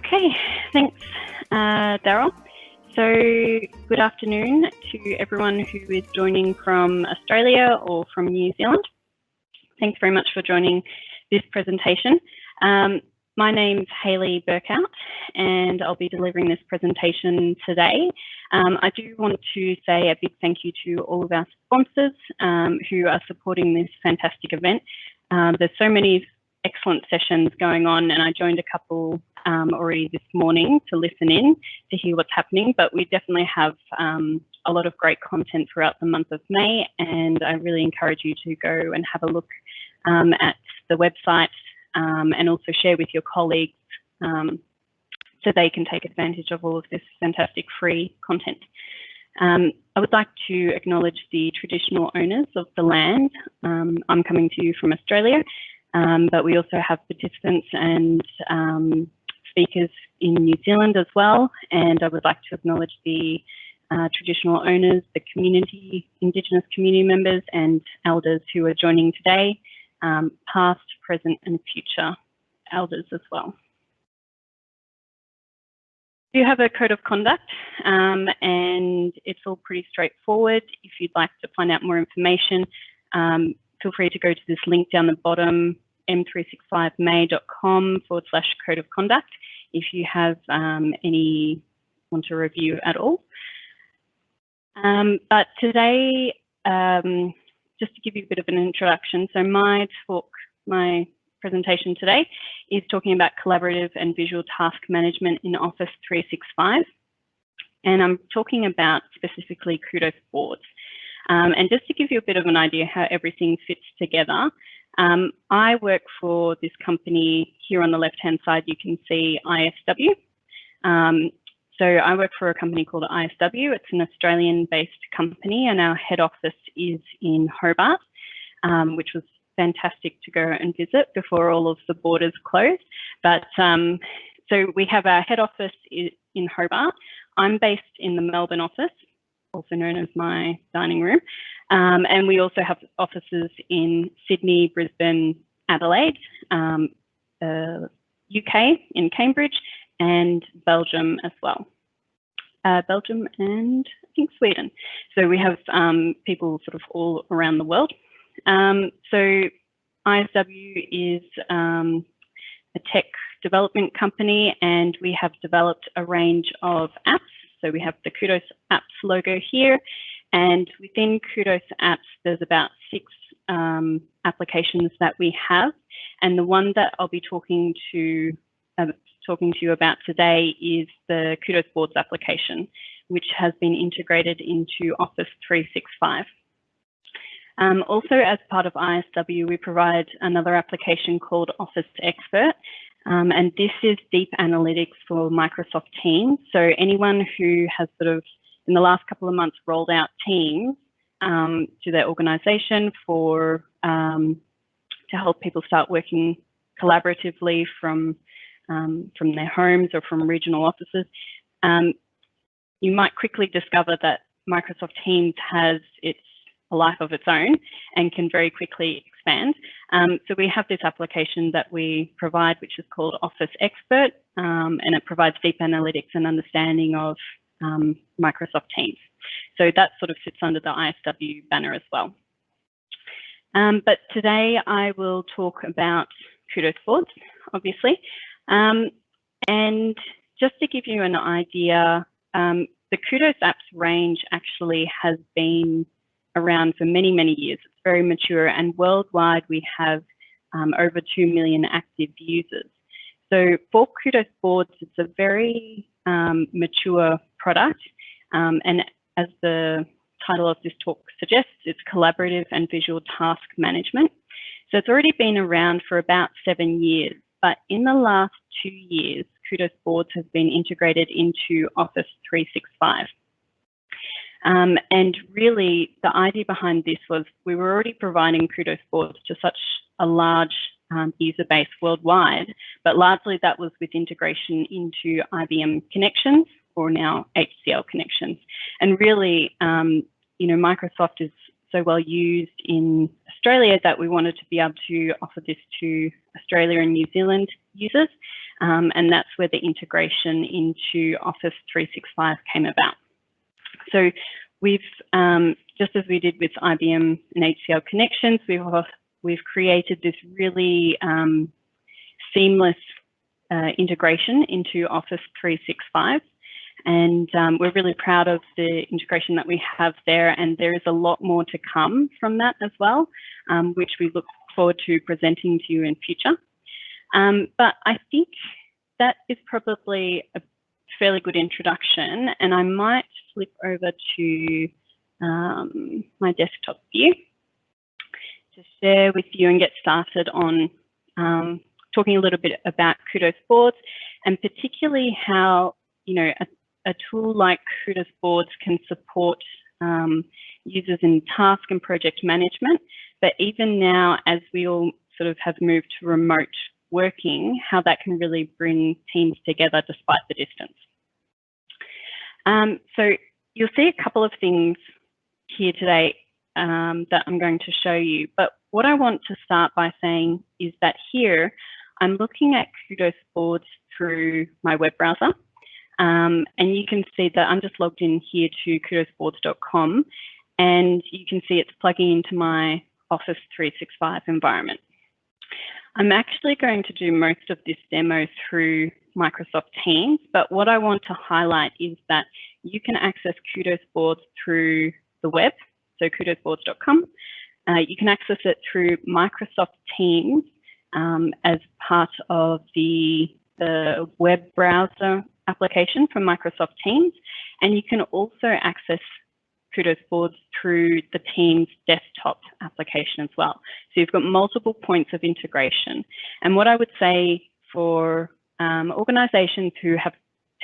Okay, thanks, Daryl. So good afternoon to everyone who is joining from Australia or from New Zealand. Thanks very much for joining this presentation. My name's Hailey Berkhout, and I'll be delivering this presentation today. I do want to say a big thank you to all of our sponsors who are supporting this fantastic event. There's so many excellent sessions going on, and I joined a couple already this morning to listen in to hear what's happening, but we definitely have a lot of great content throughout the month of May, and I really encourage you to go and have a look at the website and also share with your colleagues so they can take advantage of all of this fantastic free content. I would like to acknowledge the traditional owners of the land. I'm coming to you from Australia, but we also have participants and speakers in New Zealand as well, and I would like to acknowledge the traditional owners, the community, Indigenous community members and elders who are joining today, past, present and future elders as well. We do have a code of conduct and it's all pretty straightforward. If you'd like to find out more information, feel free to go to this link down the bottom, m365may.com/code of conduct if you have any want to review at all. But today, just to give you a bit of an introduction, so my presentation today is talking about collaborative and visual task management in Office 365. And I'm talking about specifically Kudos Boards. And just to give you a bit of an idea how everything fits together, I work for this company here on the left-hand side. You can see ISW. So I work for a company called ISW. It's an Australian-based company, and our head office is in Hobart, which was fantastic to go and visit before all of the borders closed. But so we have our head office in Hobart. I'm based in the Melbourne office, also known as my dining room. And we also have offices in Sydney, Brisbane, Adelaide, UK in Cambridge, and Belgium as well. Belgium and I think Sweden. So we have people sort of all around the world. So ISW is a tech development company, and we have developed a range of apps. So we have the Kudos Apps logo here, and within Kudos Apps, there's about 6 applications that we have. And the one that I'll be talking to you about today is the Kudos Boards application, which has been integrated into Office 365. Also, as part of ISW, we provide another application called Office Expert, and this is deep analytics for Microsoft Teams. So anyone who has sort of, in the last couple of months, rolled out Teams to their organization for to help people start working collaboratively from their homes or from regional offices, you might quickly discover that Microsoft Teams has a life of its own and can very quickly expand. So we have this application that we provide, which is called Office Expert, and it provides deep analytics and understanding of Microsoft Teams. So that sort of sits under the ISW banner as well. But today I will talk about Kudos Boards, obviously. And just to give you an idea, the Kudos Apps range actually has been around for many, many years. It's very mature, and worldwide we have over 2 million active users. So for Kudos Boards, it's a very mature product, and as the title of this talk suggests, it's collaborative and visual task management. So it's already been around for about 7 years, but in the last 2 years, Kudos Boards has been integrated into Office 365. And really, the idea behind this was we were already providing Kudos Boards to such a large user base worldwide, but largely that was with integration into IBM connections, or now HCL connections. And really, you know, Microsoft is so well used in Australia that we wanted to be able to offer this to Australia and New Zealand users. and that's where the integration into Office 365 came about. So we've, just as we did with IBM and HCL Connections, we've created this really seamless integration into Office 365. And we're really proud of the integration that we have there, and there is a lot more to come from that as well, which we look forward to presenting to you in future. But I think that is probably a fairly good introduction, and I might flip over to my desktop view to share with you and get started on talking a little bit about Kudos Boards, and particularly how, you know, a tool like Kudos Boards can support users in task and project management, but even now, as we all sort of have moved to remote working, how that can really bring teams together despite the distance. So you'll see a couple of things here today that I'm going to show you, but what I want to start by saying is that here, I'm looking at Kudos Boards through my web browser. And you can see that I'm just logged in here to kudosboards.com, and you can see it's plugging into my Office 365 environment. I'm actually going to do most of this demo through Microsoft Teams, but what I want to highlight is that you can access Kudos Boards through the web, so kudosboards.com. You can access it through Microsoft Teams as part of the web browser application from Microsoft Teams, and you can also access Kudos Boards through the Teams desktop application as well. So you've got multiple points of integration. And what I would say for organizations who have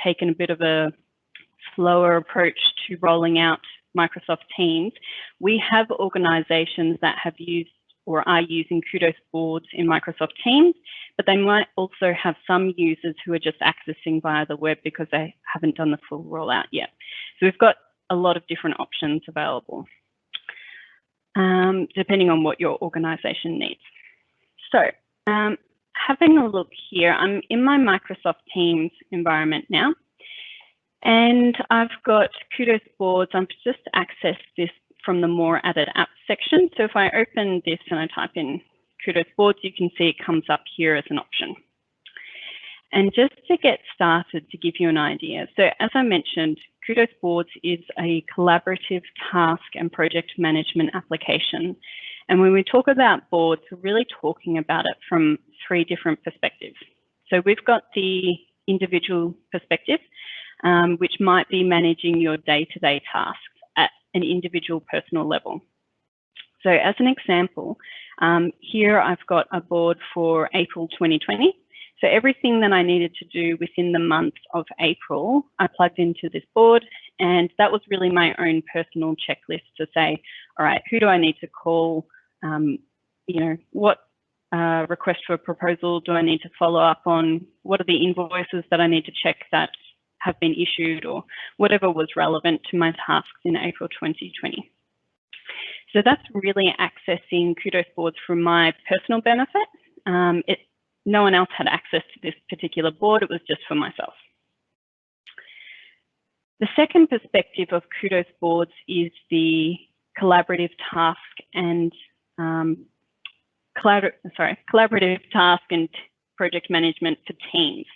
taken a bit of a slower approach to rolling out Microsoft Teams, we have organizations that have used or are using Kudos Boards in Microsoft Teams, but they might also have some users who are just accessing via the web because they haven't done the full rollout yet. So we've got a lot of different options available, depending on what your organization needs. So having a look here, I'm in my Microsoft Teams environment now, and I've got Kudos Boards. I've just accessed this from the More Added Apps section. So if I open this and I type in Kudos Boards, you can see it comes up here as an option. And just to get started, to give you an idea, so as I mentioned, Kudos Boards is a collaborative task and project management application. And when we talk about boards, we're really talking about it from 3 different perspectives. So we've got the individual perspective, which might be managing your day-to-day tasks at an individual personal level. So as an example, here I've got a board for April 2020. So everything that I needed to do within the month of April, I plugged into this board, and that was really my own personal checklist to say, all right, who do I need to call? You know, what request for a proposal do I need to follow up on? What are the invoices that I need to check that have been issued, or whatever was relevant to my tasks in April 2020. So that's really accessing Kudos Boards for my personal benefit. No one else had access to this particular board, it was just for myself. The second perspective of Kudos Boards is the collaborative task and collaborative task and project management for teams.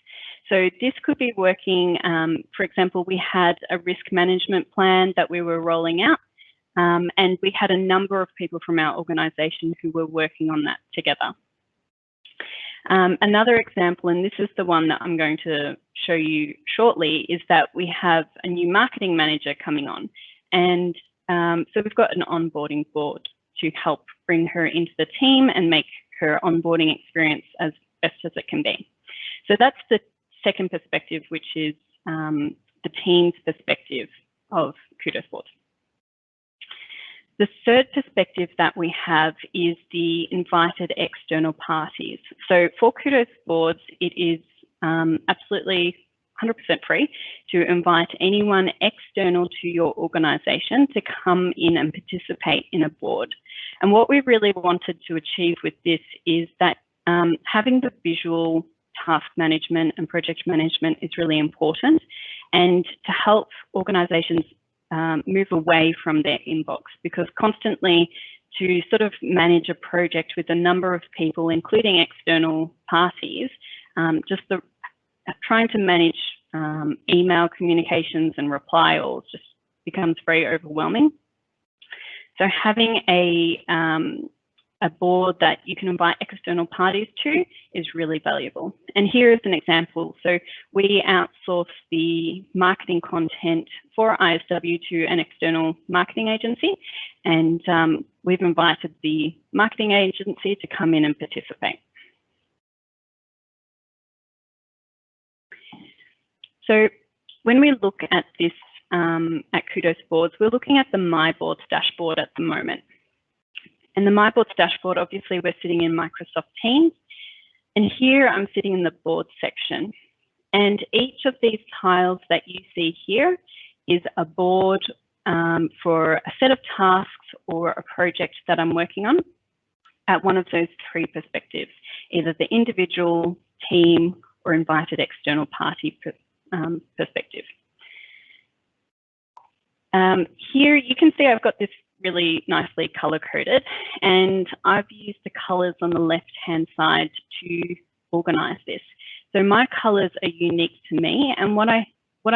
So this could be working, for example, we had a risk management plan that we were rolling out, and we had a number of people from our organization who were working on that together. Another example, and this is the one that I'm going to show you shortly, is that we have a new marketing manager coming on. And so we've got an onboarding board to help bring her into the team and make her onboarding experience as best as it can be. So that's the second perspective, which is the team's perspective of Kudos Boards. The third perspective that we have is the invited external parties. So for Kudos Boards, it is absolutely 100% free to invite anyone external to your organization to come in and participate in a board. And what we really wanted to achieve with this is that having the visual task management and project management is really important, and to help organizations move away from their inbox, because constantly to sort of manage a project with a number of people, including external parties, trying to manage email communications and reply all just becomes very overwhelming. So having a board that you can invite external parties to is really valuable. And here is an example. So we outsource the marketing content for ISW to an external marketing agency, and we've invited the marketing agency to come in and participate. So when we look at this at Kudos Boards, we're looking at the My Boards dashboard at the moment. And the My Boards dashboard, obviously we're sitting in Microsoft Teams, and here I'm sitting in the board section. And each of these tiles that you see here is a board for a set of tasks or a project that I'm working on at one of those three perspectives, either the individual, team, or invited external party perspective. Here you can see I've got this really nicely color coded, and I've used the colors on the left hand side to organize this. So my colors are unique to me, and what I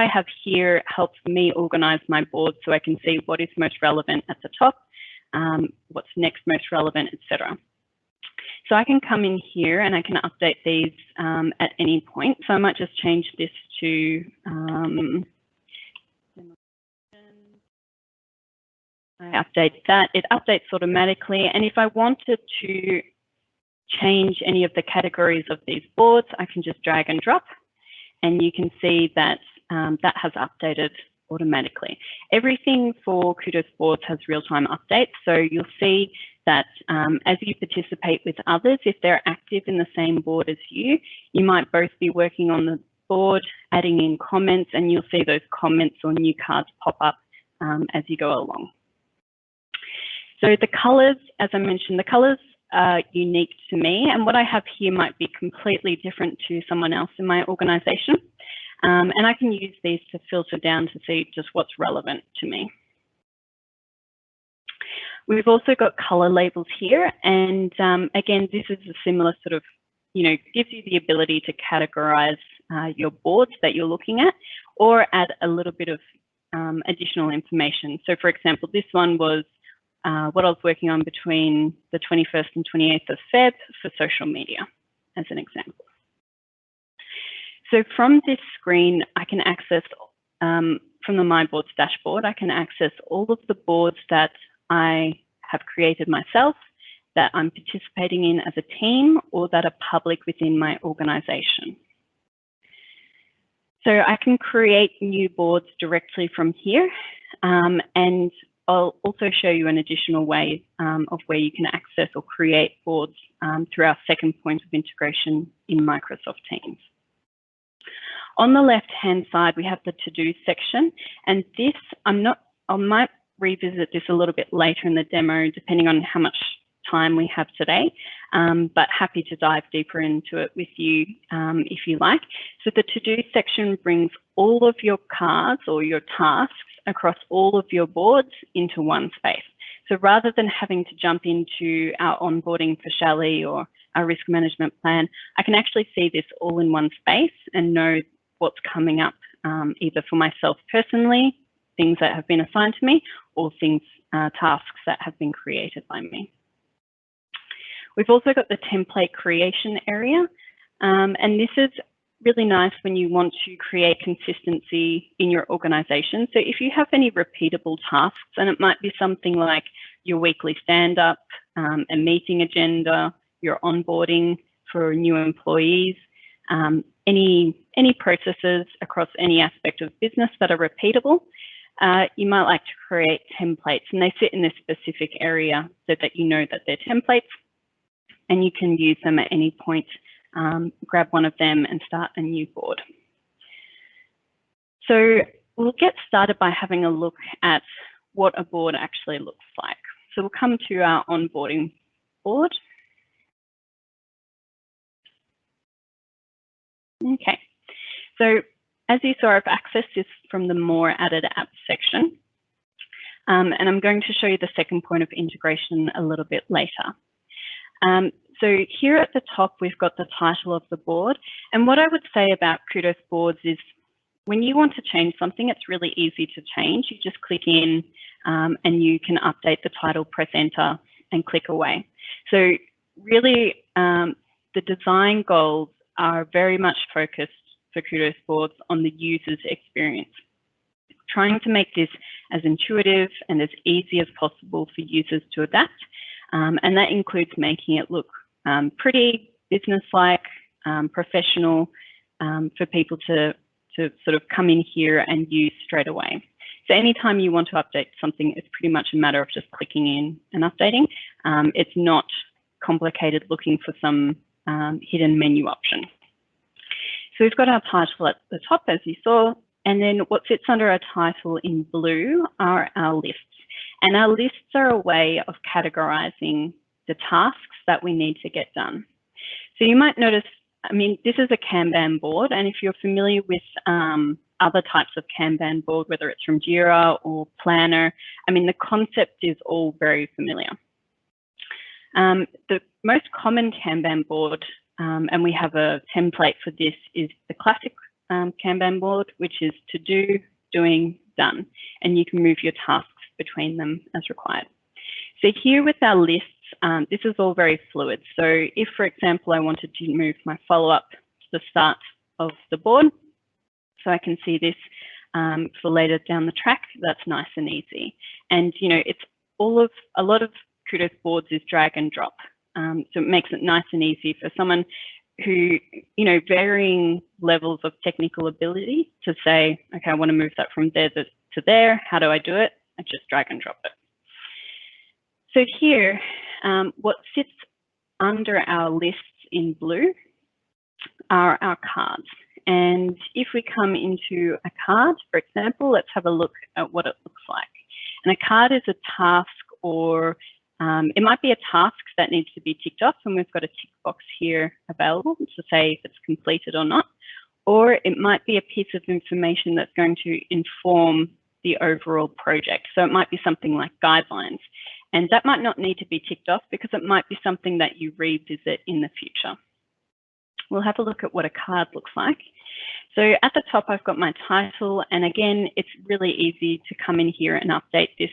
have here helps me organize my board so I can see what is most relevant at the top, what's next most relevant, etc. So I can come in here and I can update these at any point. So I might just change this to I update that. It updates automatically, and if I wanted to change any of the categories of these boards, I can just drag and drop, and you can see that that has updated automatically. Everything for Kudos Boards has real-time updates, so you'll see that as you participate with others, if they're active in the same board as you might both be working on the board, adding in comments, and you'll see those comments or new cards pop up as you go along. So the colors, as I mentioned, the colors are unique to me, and what I have here might be completely different to someone else in my organization. And I can use these to filter down to see just what's relevant to me. We've also got color labels here, and again, this is a similar sort of, gives you the ability to categorize your boards that you're looking at, or add a little bit of additional information. So for example, this one was what I was working on between the 21st and 28th of Feb for social media, as an example. So from this screen, I can access, from the My Boards dashboard, I can access all of the boards that I have created myself, that I'm participating in as a team, or that are public within my organization. So I can create new boards directly from here, and I'll also show you an additional way of where you can access or create boards through our second point of integration in Microsoft Teams. On the left-hand side, we have the to-do section, and this, I might revisit this a little bit later in the demo, depending on how much time we have today, but happy to dive deeper into it with you if you like. So the to-do section brings all of your cards or your tasks across all of your boards into one space. So rather than having to jump into our onboarding for Shelley or our risk management plan, I can actually see this all in one space and know what's coming up, either for myself personally, things that have been assigned to me, or tasks that have been created by me. We've also got the template creation area, and this is really nice when you want to create consistency in your organization. So if you have any repeatable tasks, and it might be something like your weekly stand-up, a meeting agenda, your onboarding for new employees, any processes across any aspect of business that are repeatable, you might like to create templates, and they sit in this specific area so that you know that they're templates, and you can use them at any point, grab one of them and start a new board. So we'll get started by having a look at what a board actually looks like. So we'll come to our onboarding board. So as you saw, I've accessed this from the More Added Apps section. And I'm going to show you the second point of integration a little bit later. So here at the top, we've got the title of the board. And what I would say about Kudos Boards is when you want to change something, it's really easy to change. You just click in and you can update the title, press enter, and click away. So really, the design goals are very much focused for Kudos Boards on the user's experience, trying to make this as intuitive and as easy as possible for users to adapt. And that includes making it look pretty, business-like, professional, for people to sort of come in here and use straight away. So anytime you want to update something, it's pretty much a matter of just clicking in and updating. It's not complicated looking for some hidden menu option. So we've got our title at the top, as you saw, and then what sits under our title in blue are our lists. And our lists are a way of categorizing the tasks that we need to get done. So you might notice, I mean, this is a Kanban board, and if you're familiar with other types of Kanban board, whether it's from Jira or Planner, I mean, the concept is all very familiar. The most common Kanban board, and we have a template for this, is the classic Kanban board, which is to do, doing, done, and you can move your tasks between them as required. So here with our lists, this is all very fluid. So if, for example, I wanted to move my follow-up to the start of the board, so I can see this for later down the track, that's nice and easy. And, you know, it's a lot of Kudos Boards is drag and drop. So it makes it nice and easy for someone who, you know, varying levels of technical ability to say, okay, I want to move that from there to there. How do I do it? I just drag and drop it. So here, what sits under our lists in blue are our cards. And if we come into a card, for example, let's have a look at what it looks like. And a card is a task, or it might be a task that needs to be ticked off, and we've got a tick box here available to say if it's completed or not. Or it might be a piece of information that's going to inform the overall project. So it might be something like guidelines. And that might not need to be ticked off because it might be something that you revisit in the future. We'll have a look at what a card looks like. So at the top, I've got my title. And again, it's really easy to come in here and update this.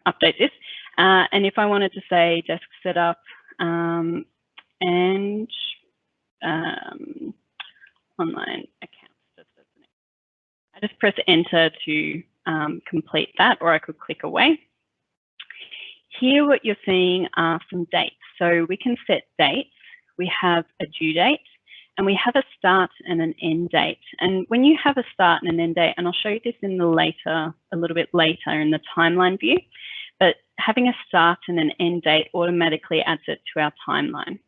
Update this. And if I wanted to say desk setup and online accounts, I just press enter to complete that, or I could click away. Here, what you're seeing are some dates. So we can set dates. We have a due date, and we have a start and an end date. And when you have a start and an end date, and I'll show you this in the a little bit later in the timeline view, but having a start and an end date automatically adds it to our timeline.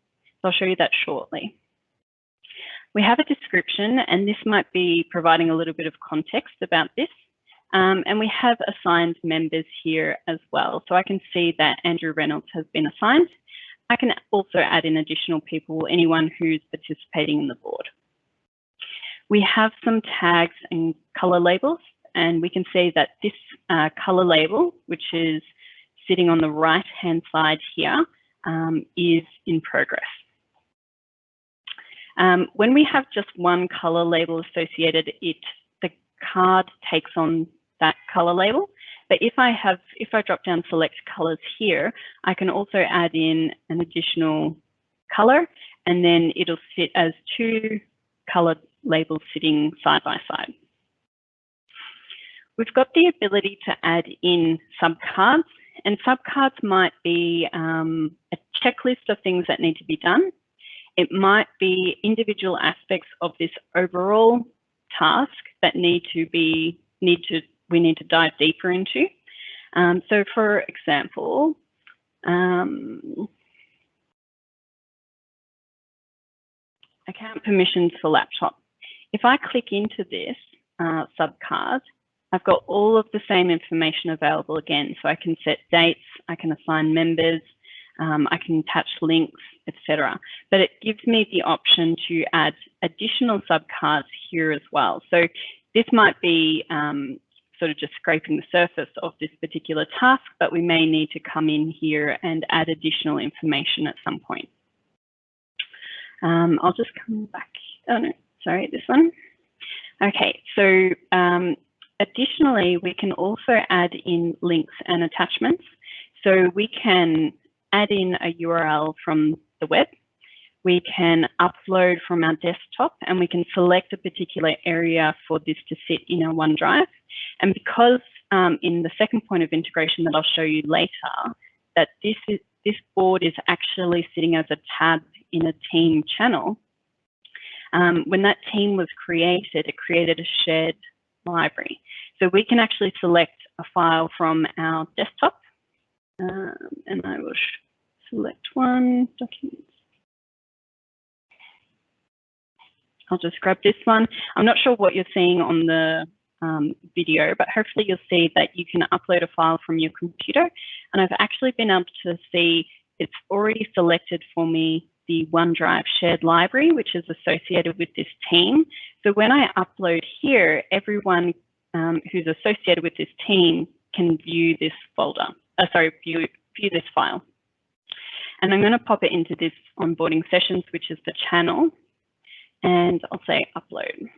So I'll show you that shortly. We have a description, and this might be providing a little bit of context about this. And we have assigned members here as well. So I can see that Andrew Reynolds has been assigned. I can also add in additional people, anyone who's participating in the board. We have some tags and color labels, and we can see that this color label, which is sitting on the right-hand side here, is in progress. When we have just one color label associated, the card takes on that color label. But if I drop down select colors here, I can also add in an additional color, and then it'll sit as two color labels sitting side by side. We've got the ability to add in subcards, and subcards might be a checklist of things that need to be done. It might be individual aspects of this overall task that we need to dive deeper into. So for example, account permissions for laptop. If I click into this subcard, I've got all of the same information available again. So I can set dates, I can assign members, I can attach links, etc. But it gives me the option to add additional subcards here as well. So this might be sort of just scraping the surface of this particular task, but we may need to come in here and add additional information at some point. I'll just come back. Oh no, sorry, this one. Okay, so additionally, we can also add in links and attachments. So we can add in a URL from the web. We can upload from our desktop, and we can select a particular area for this to sit in our OneDrive. And because in the second point of integration that I'll show you later, that this board is actually sitting as a tab in a team channel, when that team was created, it created a shared library. So we can actually select a file from our desktop, and I will select one, documents. I'll just grab this one. I'm not sure what you're seeing on the video, but hopefully you'll see that you can upload a file from your computer. And I've actually been able to see it's already selected for me the OneDrive shared library, which is associated with this team. So when I upload here, everyone who's associated with this team can view this folder, view this file. And I'm going to pop it into this onboarding sessions, which is the channel. And I'll say upload.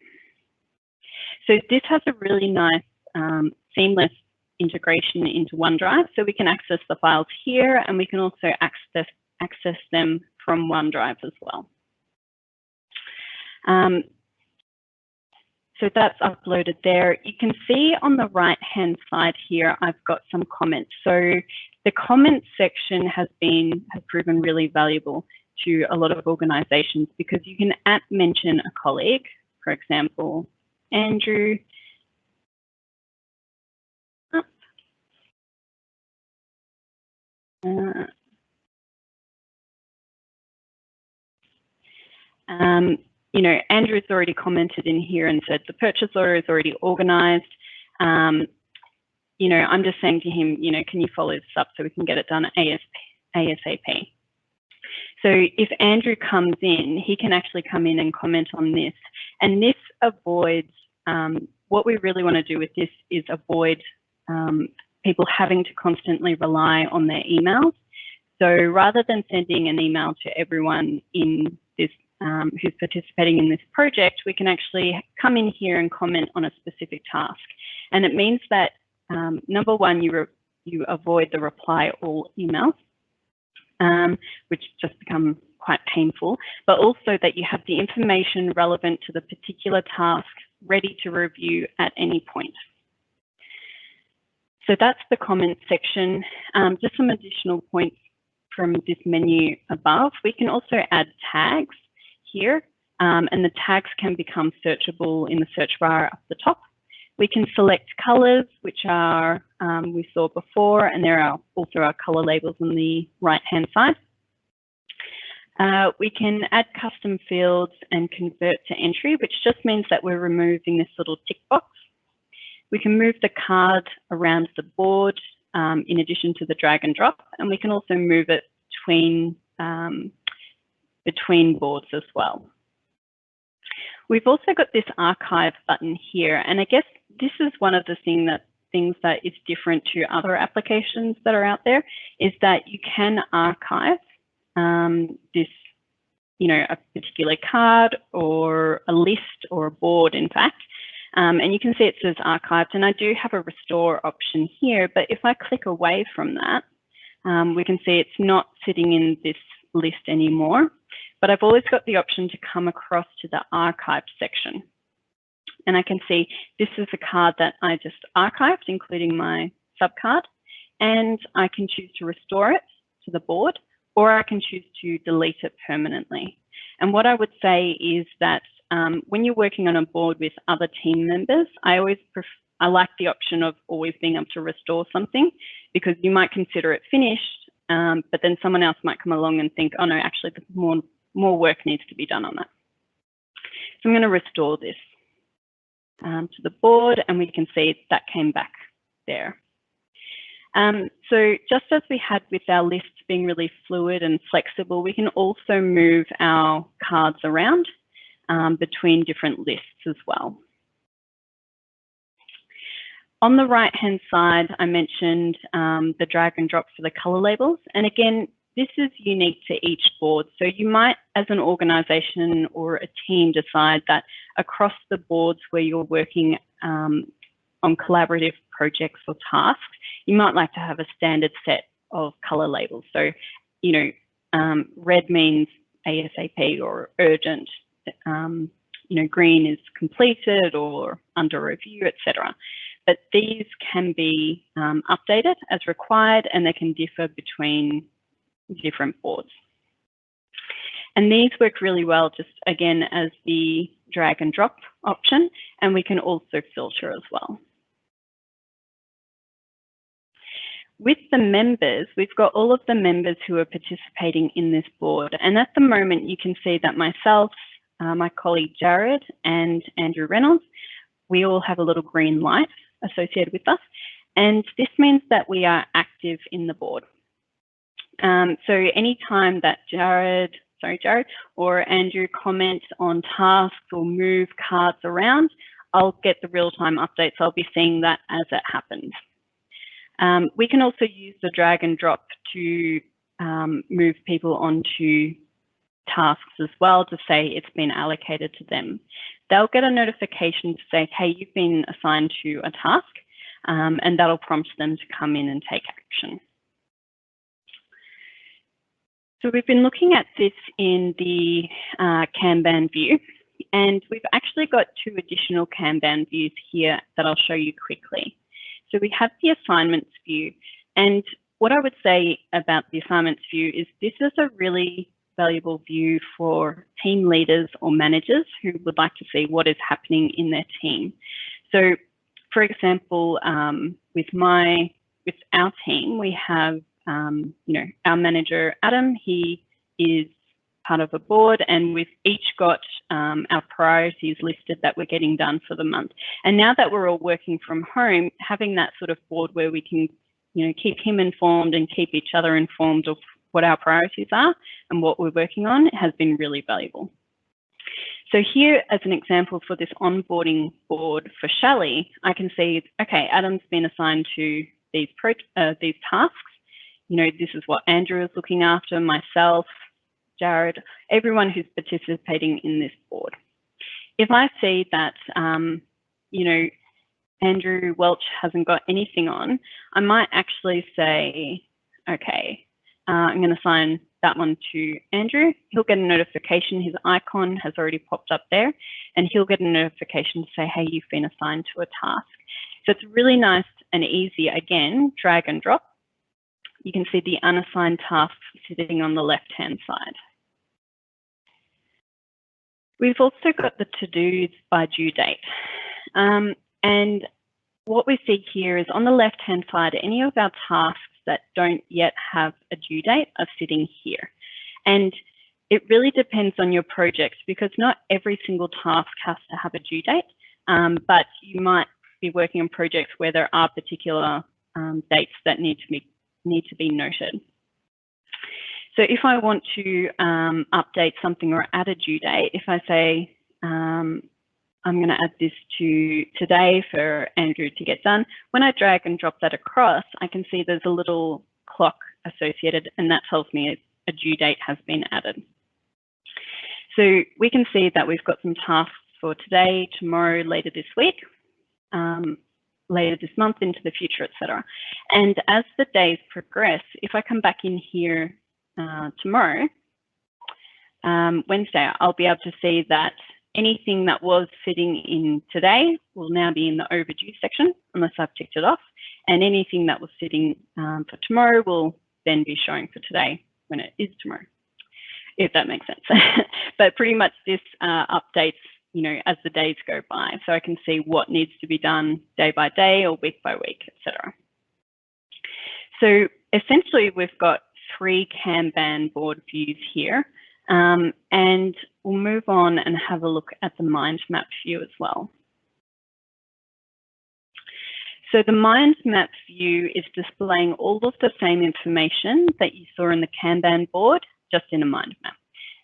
So this has a really nice seamless integration into OneDrive. So we can access the files here, and we can also access them from OneDrive as well. So that's uploaded there. You can see on the right-hand side here, I've got some comments. So the comments section has proven really valuable to a lot of organizations because you can mention a colleague, for example, Andrew. You know, Andrew's already commented in here and said the purchase order is already organized. You know, I'm just saying to him, you know, can you follow this up so we can get it done ASAP? So if Andrew comes in, he can actually come in and comment on this. And this avoids, what we really want to do with this is avoid people having to constantly rely on their emails. So rather than sending an email to everyone in this who's participating in this project, we can actually come in here and comment on a specific task. And it means that, number one, you avoid the reply all emails, which just become quite painful, but also that you have the information relevant to the particular task ready to review at any point. So that's the comments section. Just some additional points from this menu above. We can also add tags here, and the tags can become searchable in the search bar up the top. We can select colors, which are, we saw before, and there are also our color labels on the right-hand side. We can add custom fields and convert to entry, which just means that we're removing this little tick box. We can move the card around the board in addition to the drag and drop, and we can also move it between boards as well. We've also got this archive button here, and I guess this is one of the things that is different to other applications that are out there, is that you can archive this, you know, a particular card or a list or a board, in fact. And you can see it says archived, and I do have a restore option here, but if I click away from that, we can see it's not sitting in this list anymore, but I've always got the option to come across to the archived section. And I can see this is a card that I just archived, including my subcard, and I can choose to restore it to the board, or I can choose to delete it permanently. And what I would say is that when you're working on a board with other team members, I like the option of always being able to restore something, because you might consider it finished, but then someone else might come along and think, oh no, actually more work needs to be done on that. So I'm going to restore this to the board, and we can see that came back there. So just as we had with our lists being really fluid and flexible, we can also move our cards around between different lists as well. On the right-hand side, I mentioned the drag and drop for the color labels. And again, this is unique to each board. So you might, as an organization or a team, decide that across the boards where you're working on collaborative projects or tasks, you might like to have a standard set of color labels. So, you know, red means ASAP or urgent. You know, green is completed or under review, etc. But these can be updated as required, and they can differ between different boards. And these work really well just, again, as the drag and drop option, and we can also filter as well. With the members, we've got all of the members who are participating in this board. And at the moment, you can see that myself, my colleague Jared, and Andrew Reynolds, we all have a little green light associated with us. And this means that we are active in the board. So anytime that Jared or Andrew comment on tasks or move cards around, I'll get the real-time updates. I'll be seeing that as it happens. We can also use the drag and drop to move people onto tasks as well, to say it's been allocated to them. They'll get a notification to say, hey, you've been assigned to a task, and that'll prompt them to come in and take action. So we've been looking at this in the Kanban view, and we've actually got 2 additional Kanban views here that I'll show you quickly. So we have the assignments view, and what I would say about the assignments view is this is a really valuable view for team leaders or managers who would like to see what is happening in their team. So for example, with our team, we have you know, our manager, Adam, he is part of a board, and we've each got our priorities listed that we're getting done for the month. And now that we're all working from home, having that sort of board where we can, you know, keep him informed and keep each other informed of what our priorities are and what we're working on has been really valuable. So here, as an example for this onboarding board for Shelley, I can see, okay, Adam's been assigned to these tasks. You know, this is what Andrew is looking after, myself, Jared, everyone who's participating in this board. If I see that, you know, Andrew Welch hasn't got anything on, I might actually say, okay, I'm going to assign that one to Andrew. He'll get a notification. His icon has already popped up there, and he'll get a notification to say, hey, you've been assigned to a task. So it's really nice and easy. Again, drag and drop. You can see the unassigned tasks sitting on the left-hand side. We've also got the to-dos by due date. And what we see here is on the left-hand side, any of our tasks that don't yet have a due date are sitting here. And it really depends on your project, because not every single task has to have a due date, but you might be working on projects where there are particular dates that need to be noted. So if I want to update something or add a due date, if I say, I'm going to add this to today for Andrew to get done, when I drag and drop that across, I can see there's a little clock associated, and that tells me a due date has been added. So we can see that we've got some tasks for today, tomorrow, later this week, later this month, into the future, etc. And as the days progress, if I come back in here tomorrow, Wednesday, I'll be able to see that anything that was sitting in today will now be in the overdue section, unless I've ticked it off. And anything that was sitting for tomorrow will then be showing for today when it is tomorrow, if that makes sense. But pretty much this updates, you know, as the days go by. So I can see what needs to be done day by day or week by week, etc. So essentially, we've got 3 Kanban board views here. And we'll move on and have a look at the MindMap view as well. So the MindMap view is displaying all of the same information that you saw in the Kanban board, just in a MindMap.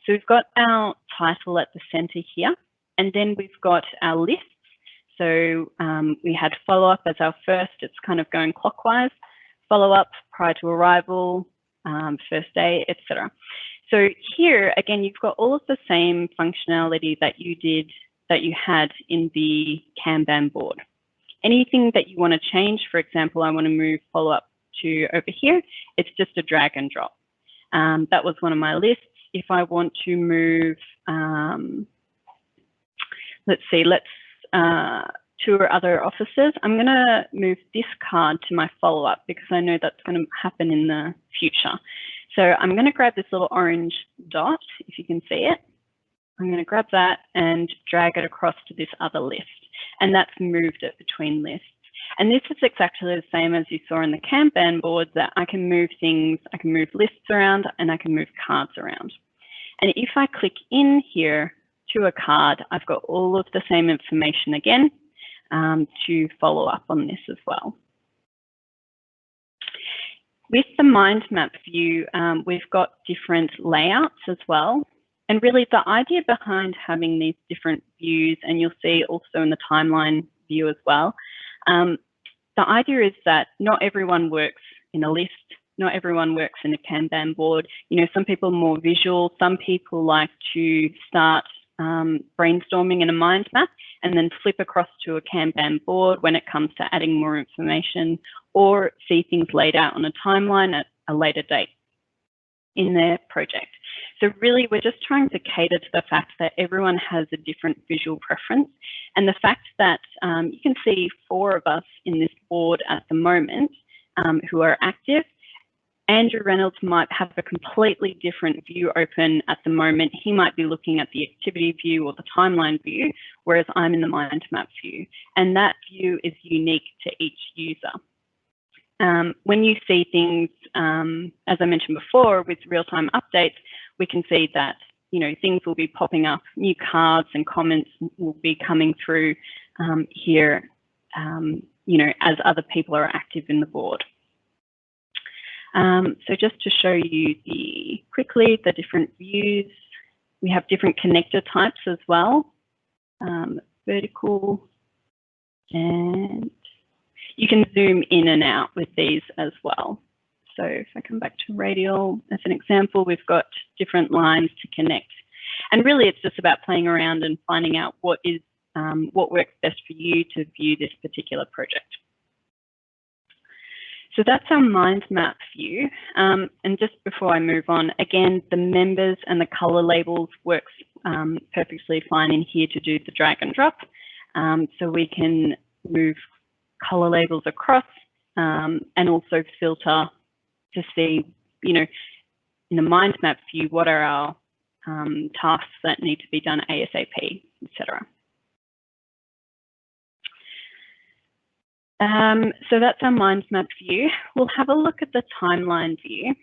So we've got our title at the center here, and then we've got our lists. So we had follow-up as our first, it's kind of going clockwise, follow-up prior to arrival, first day, etc. So here, again, you've got all of the same functionality that you had in the Kanban board. Anything that you want to change, for example, I want to move follow-up to over here, it's just a drag and drop. That was one of my lists. If I want to move, let's tour other offices, I'm going to move this card to my follow-up because I know that's going to happen in the future. So I'm going to grab this little orange dot, if you can see it. I'm going to grab that and drag it across to this other list. And that's moved it between lists. And this is exactly the same as you saw in the Kanban board, that I can move things, I can move lists around, and I can move cards around. And if I click in here to a card, I've got all of the same information again to follow up on this as well. With the MindMap view, we've got different layouts as well. And really the idea behind having these different views, and you'll see also in the timeline view as well, the idea is that not everyone works in a list, not everyone works in a Kanban board. You know, some people are more visual, some people like to start brainstorming in a MindMap and then flip across to a Kanban board when it comes to adding more information, or see things laid out on a timeline at a later date in their project. So really, we're just trying to cater to the fact that everyone has a different visual preference. And the fact that you can see 4 of us in this board at the moment who are active. Andrew Reynolds might have a completely different view open at the moment. He might be looking at the activity view or the timeline view, whereas I'm in the MindMap view. And that view is unique to each user. When you see things, as I mentioned before, with real-time updates, we can see that, you know, things will be popping up, new cards and comments will be coming through here, you know, as other people are active in the board. So just to show you quickly the different views, we have different connector types as well, vertical, and you can zoom in and out with these as well. So if I come back to radial as an example, we've got different lines to connect. And really it's just about playing around and finding out what works best for you to view this particular project. So that's our MindMap view. And just before I move on, again, the members and the color labels works perfectly fine in here to do the drag and drop. So we can move color labels across and also filter to see, you know, in the MindMap view, what are our tasks that need to be done ASAP, etc. So that's our MindMap view. We'll have a look at the timeline view.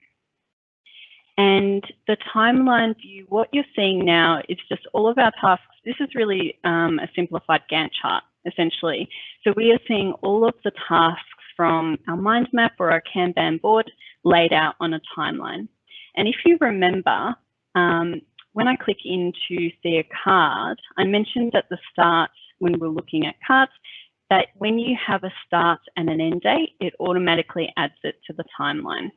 And the timeline view, what you're seeing now is just all of our tasks. This is really a simplified Gantt chart, essentially. So we are seeing all of the tasks from our MindMap or our Kanban board laid out on a timeline. And if you remember, when I click into see a card, I mentioned at the start when we're looking at cards that when you have a start and an end date, it automatically adds it to the timeline.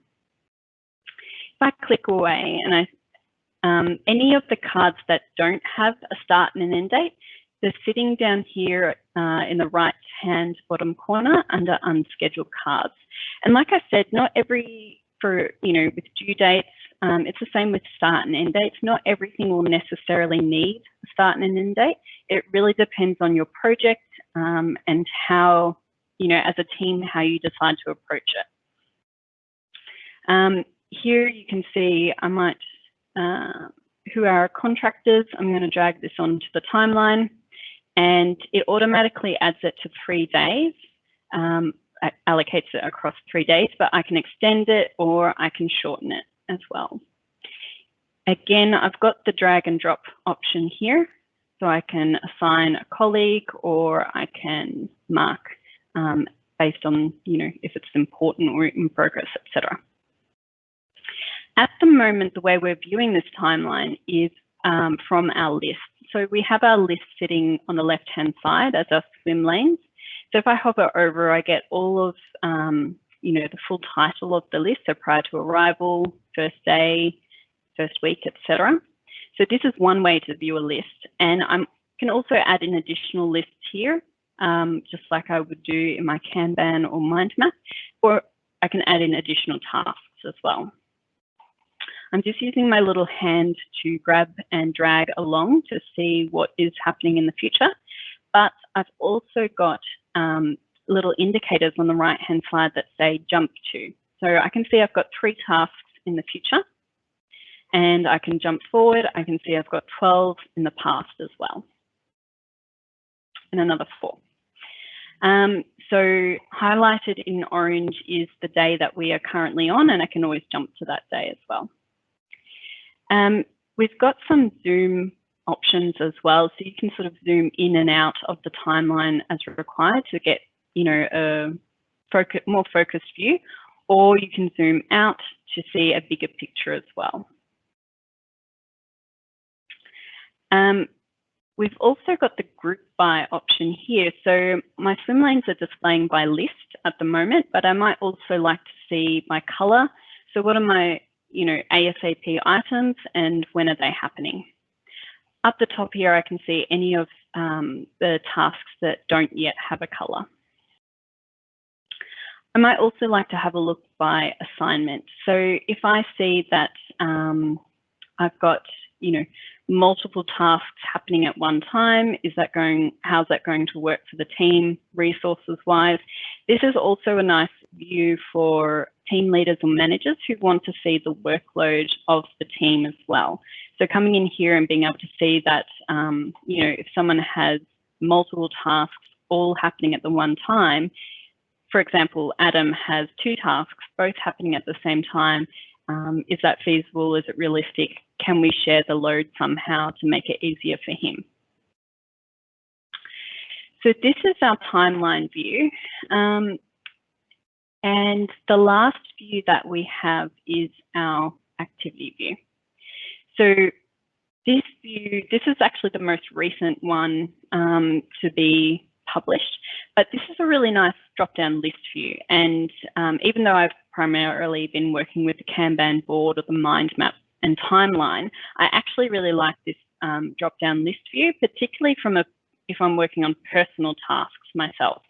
If I click away and any of the cards that don't have a start and an end date, they're sitting down here in the right-hand bottom corner under unscheduled cards. And like I said, not every, with due dates, it's the same with start and end dates. Not everything will necessarily need a start and an end date. It really depends on your project and how, as a team, how you decide to approach it. Here you can see I might, who are our contractors. I'm going to drag this onto the timeline and it automatically adds it to 3 days, allocates it across 3 days, but I can extend it or I can shorten it as well. Again, I've got the drag and drop option here. So I can assign a colleague or I can mark based on, if it's important or in progress, etc. At the moment, the way we're viewing this timeline is from our list. So we have our list sitting on the left-hand side as our swim lanes. So if I hover over, I get all of, the full title of the list, so prior to arrival, first day, first week, etc. So this is one way to view a list. And I can also add in additional lists here, just like I would do in my Kanban or MindMap, or I can add in additional tasks as well. I'm just using my little hand to grab and drag along to see what is happening in the future. But I've also got little indicators on the right-hand side that say jump to. So I can see I've got 3 tasks in the future, and I can jump forward. I can see I've got 12 in the past as well, and another 4. So highlighted in orange is the day that we are currently on, and I can always jump to that day as well. We've got some zoom options as well, so you can sort of zoom in and out of the timeline as required to get, a more focused view, or you can zoom out to see a bigger picture as well. We've also got the group by option here. So my swim lanes are displaying by list at the moment, but I might also like to see my color. So what are my, ASAP items and when are they happening? Up the top here, I can see any of the tasks that don't yet have a color. I might also like to have a look by assignment. So if I see that I've got, multiple tasks happening at one time, how's that going to work for the team resources wise? This is also a nice view for team leaders or managers who want to see the workload of the team as well. So coming in here and being able to see that, if someone has multiple tasks all happening at the one time, for example, Adam has 2 tasks, both happening at the same time. Is that feasible? Is it realistic? Can we share the load somehow to make it easier for him? So this is our timeline view. And the last view that we have is our activity view. So this view, this is actually the most recent one to be published, but this is a really nice drop-down list view. And even though I've primarily been working with the Kanban board or the MindMap and timeline, I actually really like this drop-down list view, particularly if I'm working on personal tasks myself.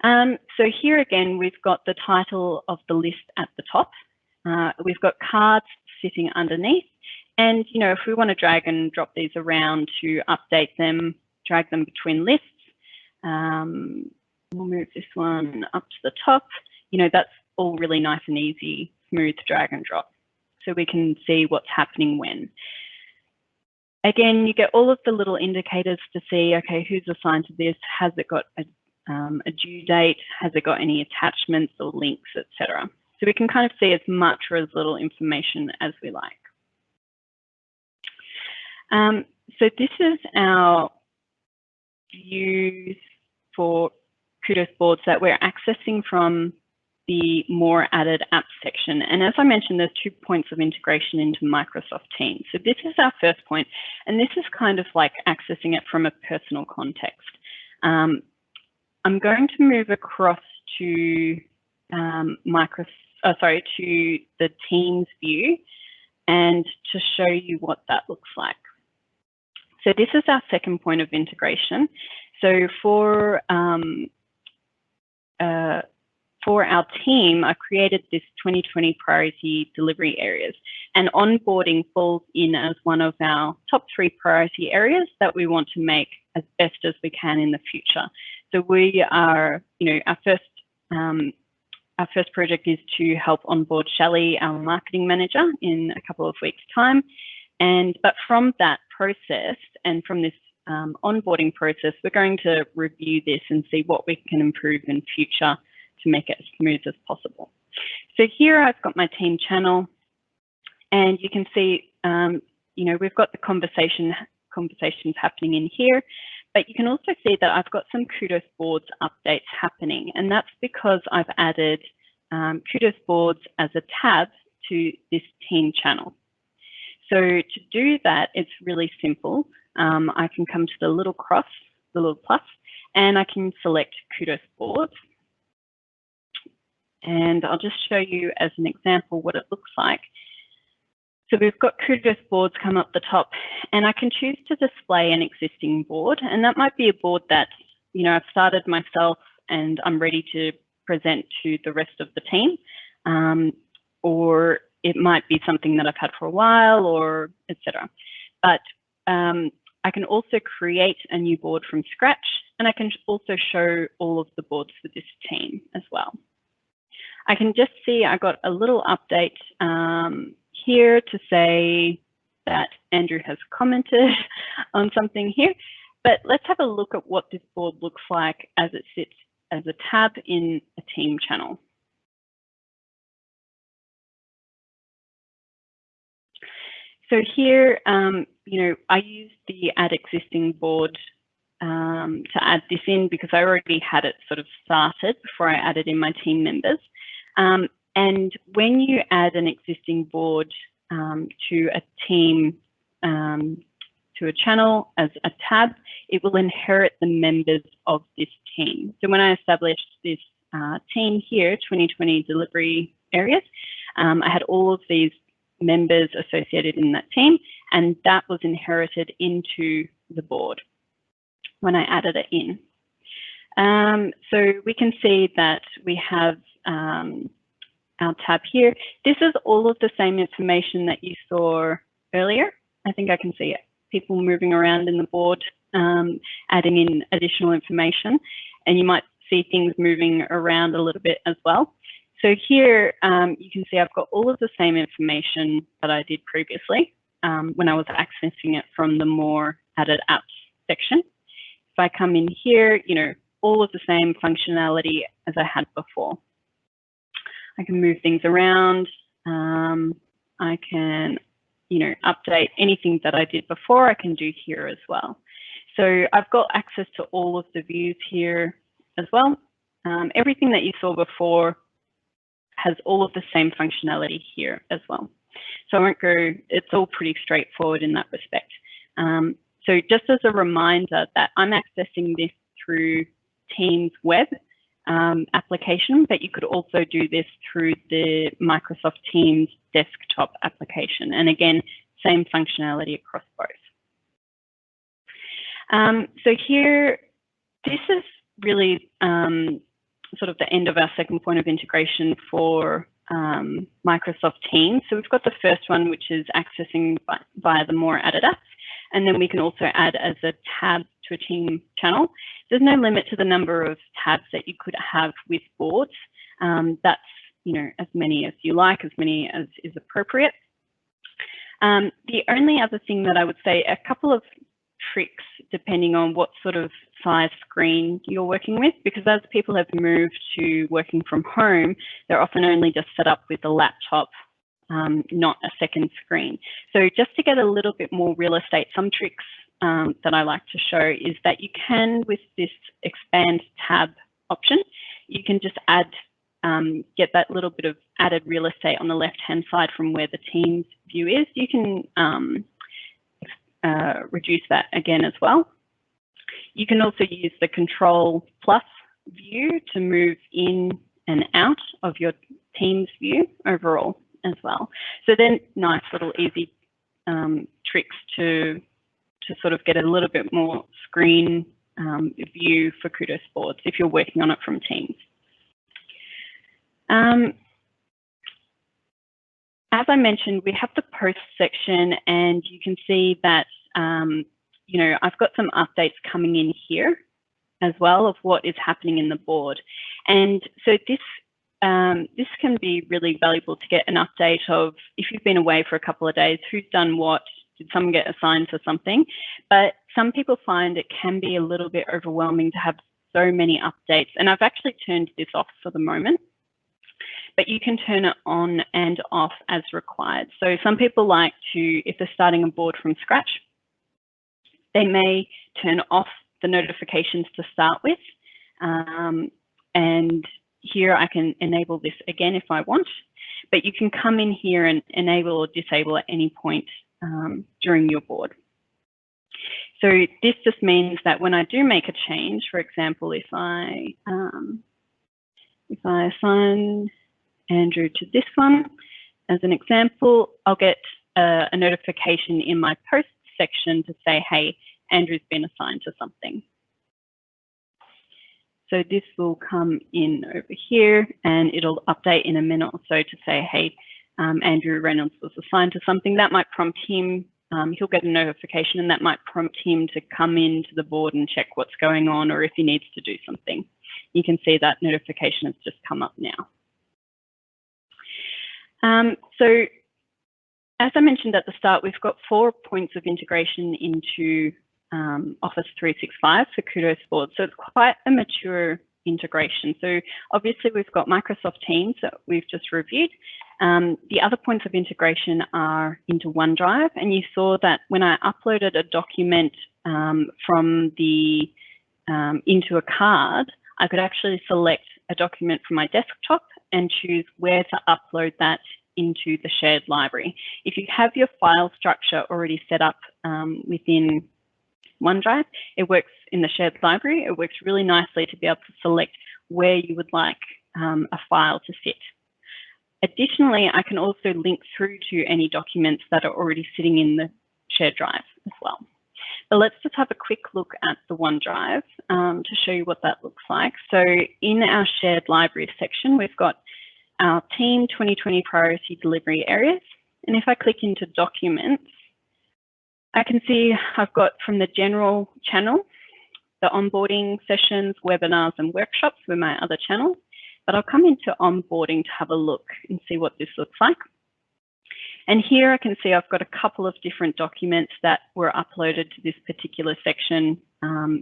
So here again, we've got the title of the list at the top. We've got cards sitting underneath. And, if we want to drag and drop these around to update them, drag them between lists, we'll move this one up to the top. That's all really nice and easy, smooth drag and drop. So we can see what's happening when. Again, you get all of the little indicators to see, okay, who's assigned to this? Has it got a due date? Has it got any attachments or links, etc.? So we can kind of see as much or as little information as we like. So this is our views for Kudos Boards that we're accessing from the more added apps section. And as I mentioned, there's 2 points of integration into Microsoft Teams. So this is our first point, and this is kind of like accessing it from a personal context. I'm going to move across to to the Teams view and to show you what that looks like. So this is our second point of integration. So for our team, I created this 2020 priority delivery areas, and onboarding falls in as one of our top 3 priority areas that we want to make as best as we can in the future. So we are, our first project is to help onboard Shelley, our marketing manager, in a couple of weeks' time. But from that process and from this onboarding process, we're going to review this and see what we can improve in future to make it as smooth as possible. So here I've got my team channel, and you can see, we've got the conversations happening in here, But you can also see that I've got some Kudos Boards updates happening, and that's because I've added Kudos Boards as a tab to this team channel. So to do that, it's really simple. I can come to the little cross, the little plus, and I can select Kudos Boards. And I'll just show you as an example what it looks like. So we've got Kudos Boards come up the top, and I can choose to display an existing board. And that might be a board that, you know, I've started myself and I'm ready to present to the rest of the team. Or it might be something that I've had for a while, or etc. But I can also create a new board from scratch, and I can also show all of the boards for this team as well. I can just see I got a little update here to say that Andrew has commented on something here, but let's have a look at what this board looks like as it sits as a tab in a team channel. So here, you know, I used the add existing board to add this in because I already had it sort of started before I added in my team members. And when you add an existing board to a team, to a channel as a tab, it will inherit the members of this team. So when I established this team here, 2020 delivery areas, I had all of these members associated in that team, and that was inherited into the board when I added it in. So we can see that we have our tab here. This is all of the same information that you saw earlier. I think I can see it. People moving around in the board, adding in additional information, and you might see things moving around a little bit as well. So here you can see I've got all of the same information that I did previously when I was accessing it from the more added apps section. If I come in here, you know, all of the same functionality as I had before. I can move things around. I can, you know, update anything that I did before, I can do here as well. So I've got access to all of the views here as well. Everything that you saw before has all of the same functionality here as well. So I won't go, it's all pretty straightforward in that respect. So just as a reminder that I'm accessing this through Teams web application, but you could also do this through the Microsoft Teams desktop application. And again, same functionality across both. So here, this is really sort of the end of our second point of integration for Microsoft Teams. So we've got the first one, which is accessing via the more added apps. And then we can also add as a tab to a team channel. There's no limit to the number of tabs that you could have with boards. That's, you know, as many as you like, as many as is appropriate. The only other thing that I would say, a couple of tricks depending on what sort of size screen you're working with, because as people have moved to working from home, they're often only just set up with a laptop, not a second screen. So just to get a little bit more real estate, some tricks that I like to show is that you can, with this expand tab option, you can just add, get that little bit of added real estate on the left-hand side from where the Teams view is. You can reduce that again as well. You can also use the Control+ view to move in and out of your Teams view overall as well. So then nice little easy tricks to sort of get a little bit more screen view for Kudos Boards if you're working on it from Teams. As I mentioned, we have the post section, and you can see that you know, I've got some updates coming in here as well of what is happening in the board. And so this can be really valuable to get an update of, if you've been away for a couple of days, who's done what, did someone get assigned to something? But some people find it can be a little bit overwhelming to have so many updates. And I've actually turned this off for the moment, but you can turn it on and off as required. So some people like to, if they're starting a board from scratch, they may turn off the notifications to start with. And here I can enable this again if I want, but you can come in here and enable or disable at any point during your board. So this just means that when I do make a change, for example, if I assign Andrew to this one, as an example, I'll get a notification in my posts section to say, hey, Andrew's been assigned to something. So this will come in over here and it'll update in a minute or so to say, hey, Andrew Reynolds was assigned to something. That might prompt him, he'll get a notification, and that might prompt him to come into the board and check what's going on, or if he needs to do something. You can see that notification has just come up now. So as I mentioned at the start, we've got 4 points of integration into Office 365 for Kudos Boards. So it's quite a mature integration. So obviously we've got Microsoft Teams that we've just reviewed. The other points of integration are into OneDrive, and you saw that when I uploaded a document from the into a card, I could actually select a document from my desktop and choose where to upload that into the shared library. If you have your file structure already set up within OneDrive, it works in the shared library. It works really nicely to be able to select where you would like a file to sit. Additionally, I can also link through to any documents that are already sitting in the shared drive as well. But let's just have a quick look at the OneDrive to show you what that looks like. So in our shared library section, we've got our team 2020 priority delivery areas. And if I click into documents, I can see I've got from the general channel, the onboarding sessions, webinars, and workshops were my other channels. But I'll come into onboarding to have a look and see what this looks like. And here I can see I've got a couple of different documents that were uploaded to this particular section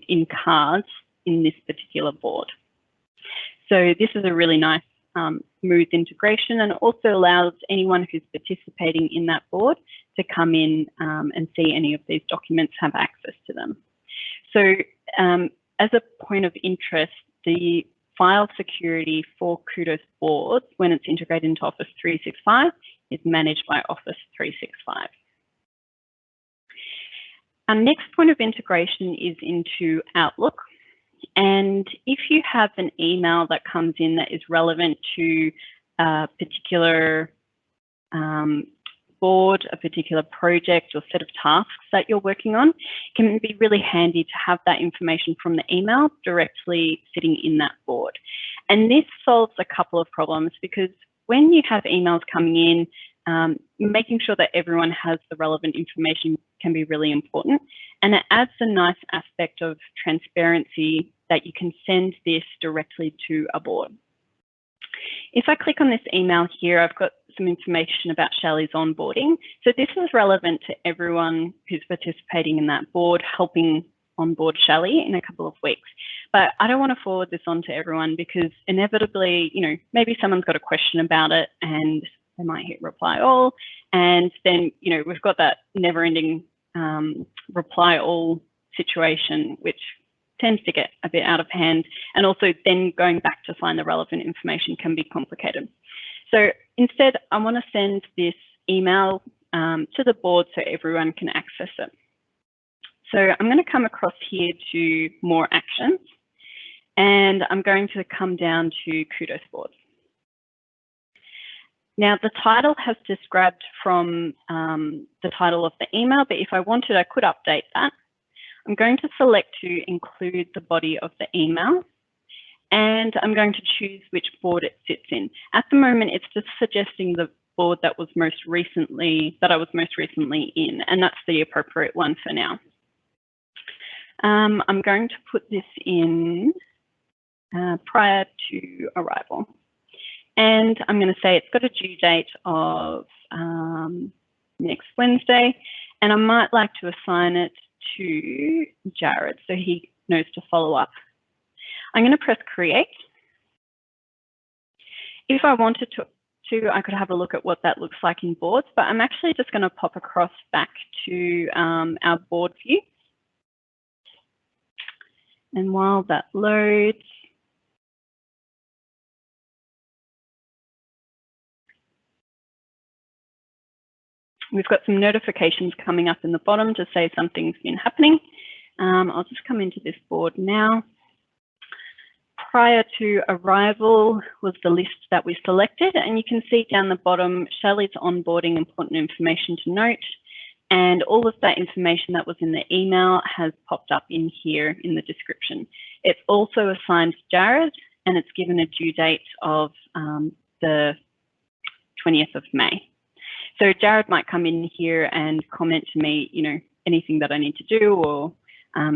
in cards in this particular board. So this is a really nice smooth integration, and also allows anyone who's participating in that board to come in and see any of these documents, have access to them. So as a point of interest, the file security for Kudos Boards, when it's integrated into Office 365, is managed by Office 365. Our next point of integration is into Outlook. And if you have an email that comes in that is relevant to a particular board, a particular project or set of tasks that you're working on, it can be really handy to have that information from the email directly sitting in that board. And this solves a couple of problems, because when you have emails coming in, making sure that everyone has the relevant information can be really important. And it adds a nice aspect of transparency that you can send this directly to a board. If I click on this email here, I've got some information about Shelley's onboarding. So this is relevant to everyone who's participating in that board, helping onboard Shelley in a couple of weeks. But I don't want to forward this on to everyone, because inevitably, you know, maybe someone's got a question about it and they might hit reply all. And then, you know, we've got that never-ending reply all situation, which tends to get a bit out of hand. And also then going back to find the relevant information can be complicated. So instead, I want to send this email to the board so everyone can access it. So I'm going to come across here to more actions, and I'm going to come down to Kudos Boards. Now, the title has just grabbed from the title of the email, but if I wanted, I could update that. I'm going to select to include the body of the email, and I'm going to choose which board it sits in. At the moment, it's just suggesting the board that I was most recently in, and that's the appropriate one for now. I'm going to put this in prior to arrival. And I'm going to say it's got a due date of next Wednesday, and I might like to assign it to Jared so he knows to follow up. I'm going to press create. If I wanted to, I could have a look at what that looks like in boards, but I'm actually just going to pop across back to our board view. And while that loads, we've got some notifications coming up in the bottom to say something's been happening. I'll just come into this board now. Prior to arrival was the list that we selected, and you can see down the bottom, Shelley's onboarding important information to note, and all of that information that was in the email has popped up in here in the description. It's also assigned Jared, and it's given a due date of the 20th of May. So Jared might come in here and comment to me, you know, anything that I need to do or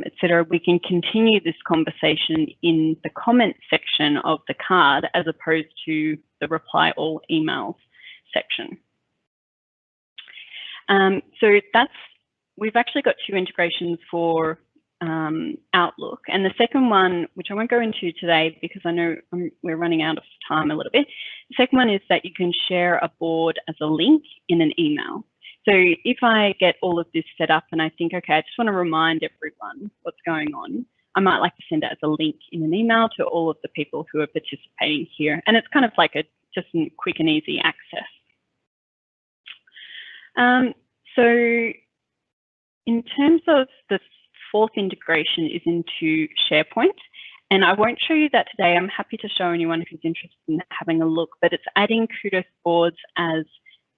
etc. We can continue this conversation in the comment section of the card as opposed to the reply all emails section. So we've actually got two integrations for Outlook, and the second one, which I won't go into today because I know we're running out of time a little bit. The second one is that you can share a board as a link in an email. So if I get all of this set up and I think, okay, I just want to remind everyone what's going on, I might like to send it as a link in an email to all of the people who are participating here. And it's kind of like just a quick and easy access. So in terms of the fourth integration is into SharePoint. And I won't show you that today. I'm happy to show anyone who's interested in having a look, but it's adding Kudos Boards as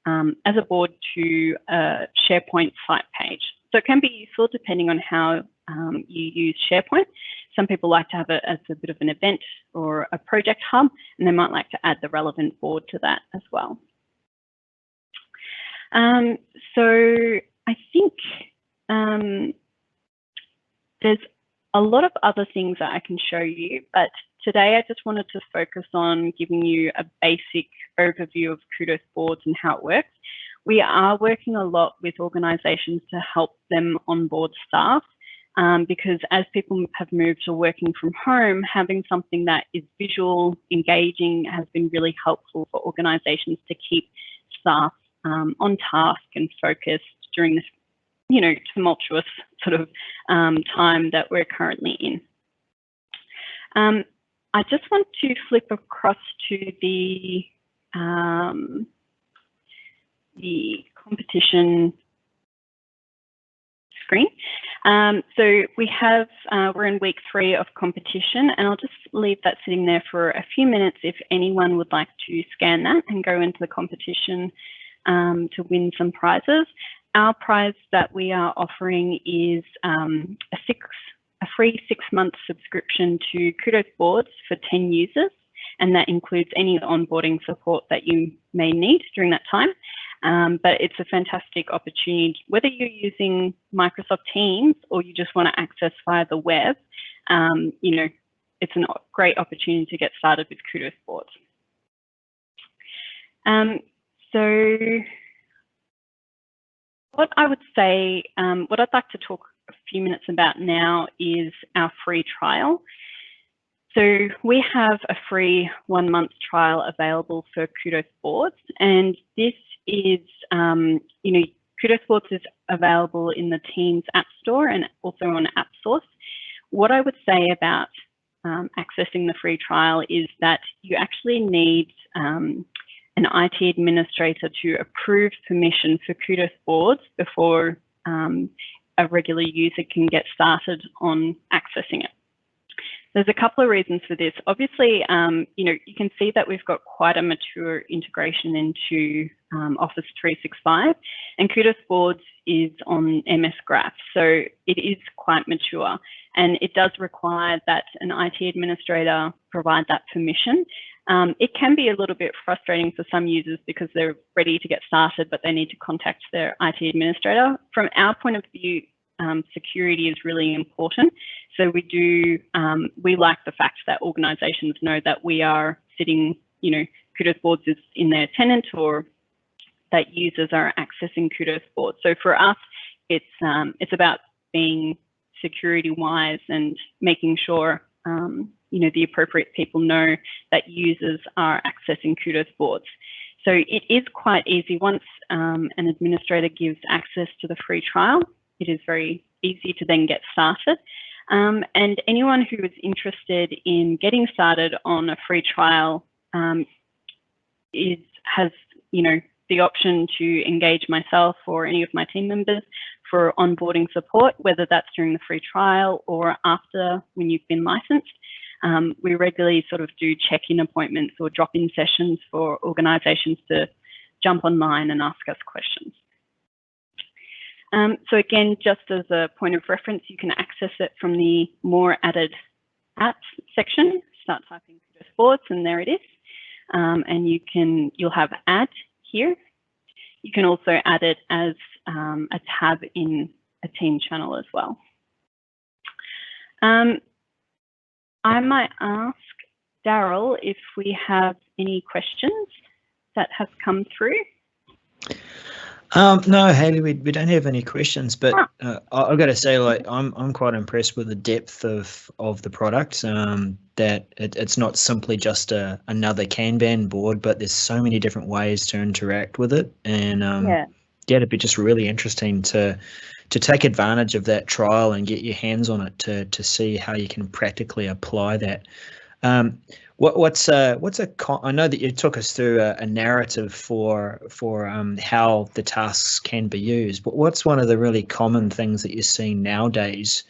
a board to a SharePoint site page. So it can be useful depending on how you use SharePoint. Some people like to have it as a bit of an event or a project hub, and they might like to add the relevant board to that as well. So I think there's a lot of other things that I can show you, but today I just wanted to focus on giving you a basic overview of Kudos Boards and how it works. We are working a lot with organizations to help them onboard staff because as people have moved to working from home, having something that is visual, engaging has been really helpful for organizations to keep staff on task and focused during this, you know, tumultuous sort of time that we're currently in. I just want to flip across to the competition screen. So we have, we're in week 3 of competition, and I'll just leave that sitting there for a few minutes if anyone would like to scan that and go into the competition to win some prizes. Our prize that we are offering is a free 6-month subscription to Kudos Boards for 10 users, and that includes any onboarding support that you may need during that time. But it's a fantastic opportunity, whether you're using Microsoft Teams or you just want to access via the web, you know, it's a great opportunity to get started with Kudos Boards. So what I would say, what I'd like to talk a few minutes about now is our free trial. So we have a free 1-month trial available for Kudos Boards, and this is, you know, Kudos Boards is available in the Teams App Store and also on AppSource. What I would say about accessing the free trial is that you actually need an IT administrator to approve permission for Kudos Boards before a regular user can get started on accessing it. There's a couple of reasons for this. Obviously, you know, you can see that we've got quite a mature integration into Office 365, and Kudos Boards is on MS Graph, so it is quite mature, and it does require that an IT administrator provide that permission. It can be a little bit frustrating for some users because they're ready to get started, but they need to contact their IT administrator. From our point of view, security is really important. So we like the fact that organizations know that we are sitting, you know, Kudos Boards is in their tenant or that users are accessing Kudos Boards. So for us, it's about being security wise and making sure, you know, the appropriate people know that users are accessing Kudos Boards. So it is quite easy. Once an administrator gives access to the free trial, it is very easy to then get started. And anyone who is interested in getting started on a free trial has, the option to engage myself or any of my team members for onboarding support, whether that's during the free trial or after when you've been licensed. We regularly sort of do check-in appointments or drop-in sessions for organizations to jump online and ask us questions. So again, just as a point of reference, you can access it from the More Added Apps section. Start typing Kudos Boards, and there it is. And you'll have Add here. You can also add it as a tab in a team channel as well. I might ask Daryl if we have any questions that have come through. No, Hailey, we don't have any questions, but I've got to say, like, I'm quite impressed with the depth of the product. That it's not simply just another Kanban board, but there's so many different ways to interact with it, and yeah, it'd be just really interesting to take advantage of that trial and get your hands on it to see how you can practically apply that. I know that you took us through a narrative for how the tasks can be used, but what's one of the really common things that you're seeing nowadays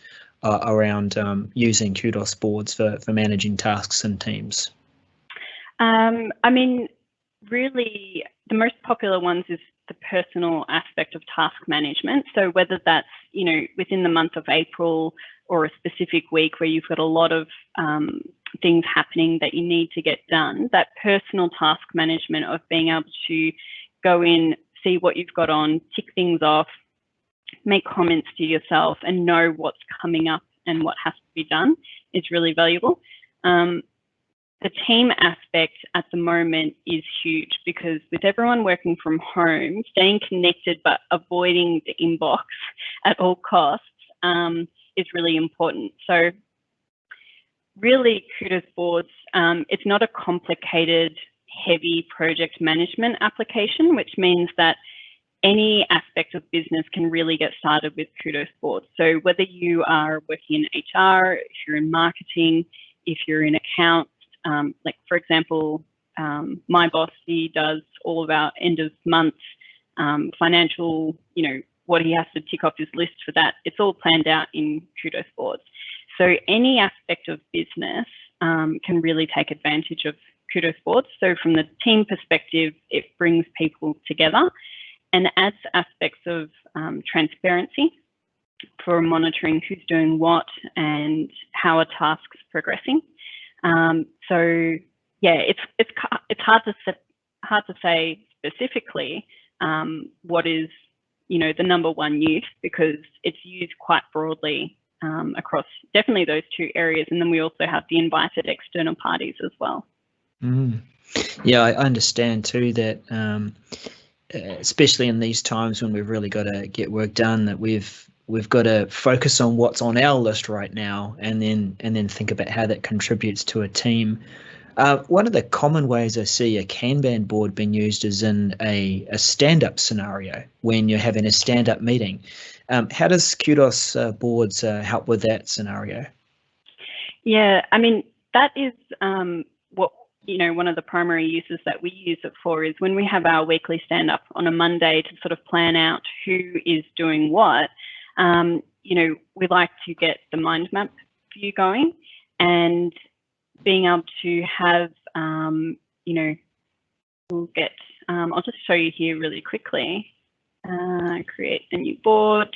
around using Kudos boards for managing tasks and teams? I mean, really, the most popular ones is the personal aspect of task management. So whether that's, within the month of April or a specific week where you've got a lot of things happening that you need to get done, that personal task management of being able to go in, see what you've got on, tick things off, make comments to yourself and know what's coming up and what has to be done is really valuable. The team aspect at the moment is huge because with everyone working from home, staying connected but avoiding the inbox at all costs is really important. So really, Kudos Boards, it's not a complicated, heavy project management application, which means that any aspect of business can really get started with Kudos Boards. So whether you are working in HR, if you're in marketing, if you're in accounts, like for example, my boss, he does all of our end of month financial, what he has to tick off his list for that. It's all planned out in Kudos Boards. So any aspect of business can really take advantage of Kudos Boards. So from the team perspective, it brings people together and adds aspects of transparency for monitoring who's doing what and how a task's progressing. So yeah, it's hard to say specifically what is the number one use because it's used quite broadly across definitely those two areas, and then we also have the invited external parties as well. Yeah, I understand too that especially in these times when we've really got to get work done, that we've got to focus on what's on our list right now, and then think about how that contributes to a team. One of the common ways I see a Kanban board being used is in a stand-up scenario when you're having a stand-up meeting. How does Kudos boards help with that scenario? Yeah, I mean, that is what, one of the primary uses that we use it for is when we have our weekly stand-up on a Monday to sort of plan out who is doing what. We like to get the MindMap view going and being able to have, we'll get, I'll just show you here really quickly. Create a new board.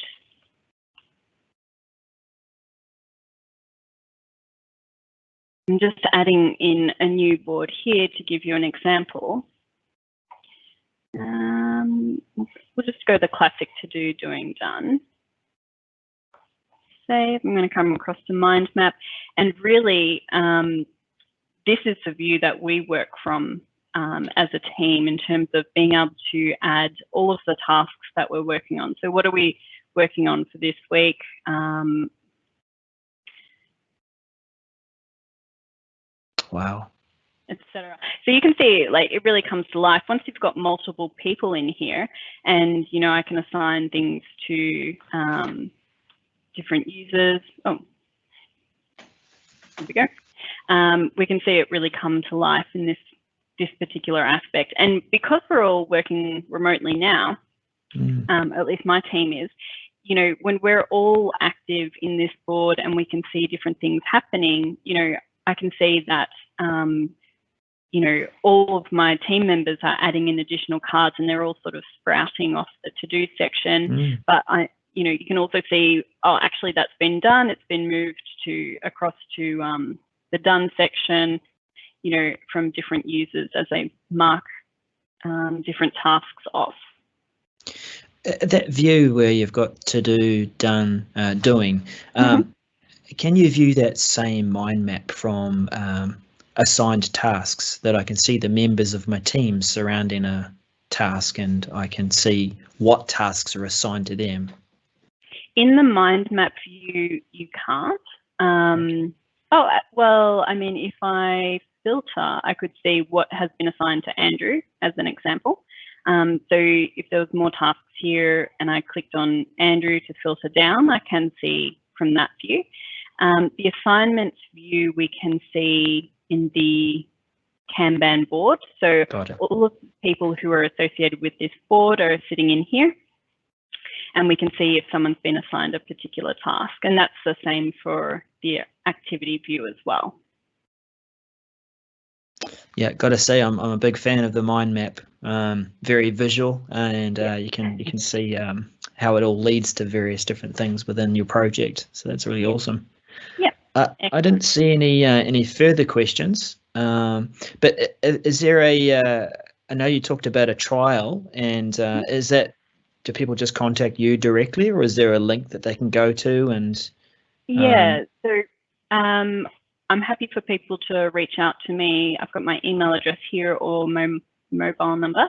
I'm just adding in a new board here to give you an example. We'll just go the classic to-do, doing, done. Save. I'm going to come across to MindMap, and really this is the view that we work from as a team in terms of being able to add all of the tasks that we're working on. So what are we working on for this week? Wow. Etc. So you can see, like, it really comes to life once you've got multiple people in here, and I can assign things to different users. Oh, There we go. We can see it really come to life in this particular aspect. And because we're all working remotely now, at least my team is, when we're all active in this board and we can see different things happening, I can see that, all of my team members are adding in additional cards and they're all sort of sprouting off the to-do section. But you can also see, oh, actually that's been done. It's been moved across to the done section, from different users as they mark different tasks off. That view where you've got to do, done, doing, can you view that same mind map from assigned tasks, that I can see the members of my team surrounding a task and I can see what tasks are assigned to them? In the MindMap view, you can't. If I filter, I could see what has been assigned to Andrew as an example. So if there was more tasks here and I clicked on Andrew to filter down, I can see from that view. The assignments view we can see in the Kanban board. So all of the people who are associated with this board are sitting in here. And we can see if someone's been assigned a particular task. And that's the same for the activity view as well. Yeah, got to say, I'm a big fan of the mind map. Very visual, and you can see how it all leads to various different things within your project. So that's really awesome. Yeah. I didn't see any further questions, but is there I know you talked about a trial, and is that, do people just contact you directly, or is there a link that they can go to? And so I'm happy for people to reach out to me. I've got my email address here or my mobile number.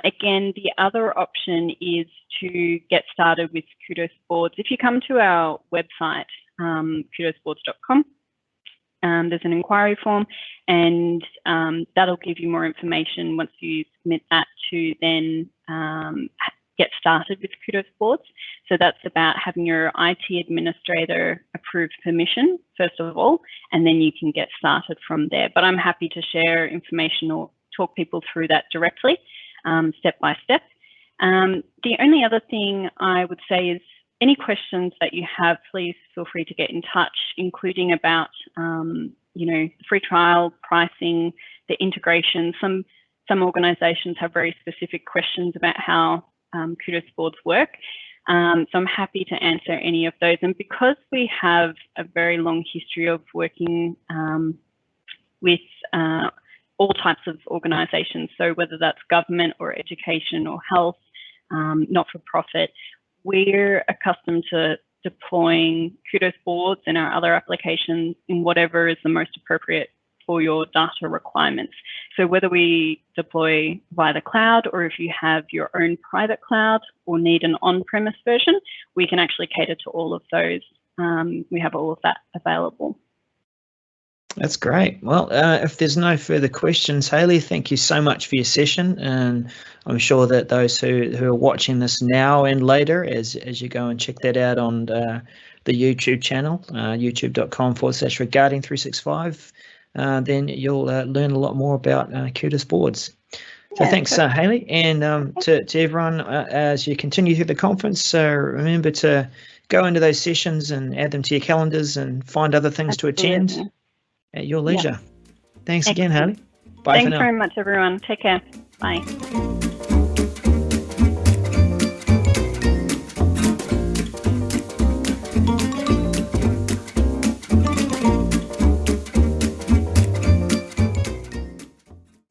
Again, the other option is to get started with Kudos Boards. If you come to our website, kudosboards.com, there's an inquiry form, and that'll give you more information once you submit that to then get started with Kudos Boards. So that's about having your IT administrator approve permission, first of all, and then you can get started from there. But I'm happy to share information or talk people through that directly, step by step. The only other thing I would say is any questions that you have, please feel free to get in touch, including about the free trial, pricing, the integration. Some organizations have very specific questions about how Kudos Boards work. So I'm happy to answer any of those. And because we have a very long history of working with all types of organizations, so whether that's government or education or health, not-for-profit, we're accustomed to deploying Kudos Boards and our other applications in whatever is the most appropriate for your data requirements. So whether we deploy via the cloud, or if you have your own private cloud or need an on-premise version, we can actually cater to all of those. We have all of that available. That's great. Well, if there's no further questions, Hailey, thank you so much for your session. And I'm sure that those who are watching this now and later, as you go and check that out on the YouTube channel, youtube.com/regarding365, then you'll learn a lot more about Kudos Boards. So yeah, thanks, Hailey. And to everyone, as you continue through the conference, remember to go into those sessions and add them to your calendars and find other things to attend at your leisure. Yeah. Thanks again, Hailey. Bye for now. Thanks very much, everyone. Take care. Bye.